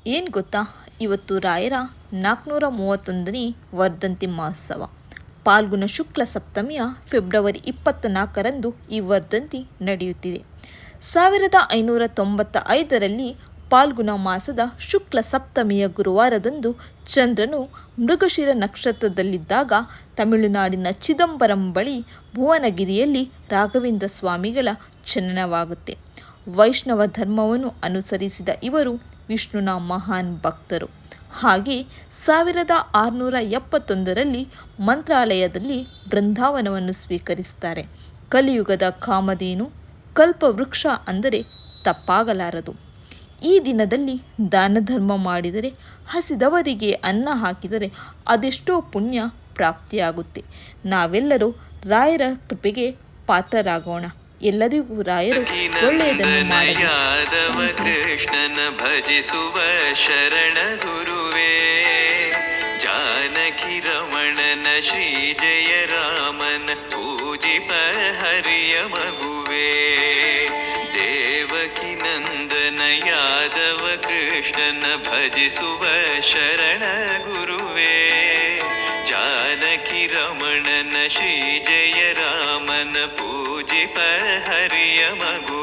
ಏನು ಗೊತ್ತಾ, ಇವತ್ತು ರಾಯರ 431ನೇ ವರ್ಧಂತಿ ಮಹೋತ್ಸವ. ಪಾಲ್ಗುಣ ಶುಕ್ಲ ಸಪ್ತಮಿಯ ಫೆಬ್ರವರಿ 24ರಂದು ಈ ವರ್ಧಂತಿ ನಡೆಯುತ್ತಿದೆ. 1595ರಲ್ಲಿ ಪಾಲ್ಗುಣ ಮಾಸದ ಶುಕ್ಲ ಸಪ್ತಮಿಯ ಗುರುವಾರದಂದು ಚಂದ್ರನು ಮೃಗಶಿರ ನಕ್ಷತ್ರದಲ್ಲಿದ್ದಾಗ ತಮಿಳುನಾಡಿನ ಚಿದಂಬರಂ ಬಳಿ ಭುವನಗಿರಿಯಲ್ಲಿ ರಾಘವೇಂದ್ರ ಸ್ವಾಮಿಗಳ ಜನನವಾಗುತ್ತೆ. ವೈಷ್ಣವ ಧರ್ಮವನ್ನು ಅನುಸರಿಸಿದ ಇವರು ವಿಷ್ಣುನ ಮಹಾನ್ ಭಕ್ತರು. ಹಾಗೆ 1671ರಲ್ಲಿ ಮಂತ್ರಾಲಯದಲ್ಲಿ ಬೃಂದಾವನವನ್ನು ಸ್ವೀಕರಿಸ್ತಾರೆ. ಕಲಿಯುಗದ ಕಾಮಧೇನು, ಕಲ್ಪವೃಕ್ಷ ಅಂದರೆ ತಪ್ಪಾಗಲಾರದು. ಈ ದಿನದಲ್ಲಿ ದಾನ ಧರ್ಮ ಮಾಡಿದರೆ, ಹಸಿದವರಿಗೆ ಅನ್ನ ಹಾಕಿದರೆ ಅದೆಷ್ಟೋ ಪುಣ್ಯ ಪ್ರಾಪ್ತಿಯಾಗುತ್ತೆ. ನಾವೆಲ್ಲರೂ ರಾಯರ ಕೃಪೆಗೆ ಪಾತ್ರರಾಗೋಣ. ಎಲ್ಲರಿಗೂ ರಾಯರು ಒಳ್ಳೆಯದನ್ನು ಮಾಡಲಿ. ಯಾದವ ಕೃಷ್ಣನ ಭಜಿಸುವ ಶರಣ ಗುರುವೇ, ಜಾನಕಿ ರಮಣನ ಶ್ರೀ ಜಯ ರಾಮನ ಪೂಜಿಪ ಹರಿಯ ಮಗುವೇ, ದೇವಕಿ ನಂದನ ಯಾದವ ಕೃಷ್ಣನ ಭಜಿಸುವ ಶರಣ ಗುರುವೇ, ಜಾನಕಿ ರಮಣನ ಶ್ರೀ ಜಯ ರಾಮನ ಪೂಜಿಪ ಹರಿಯ ಮಗು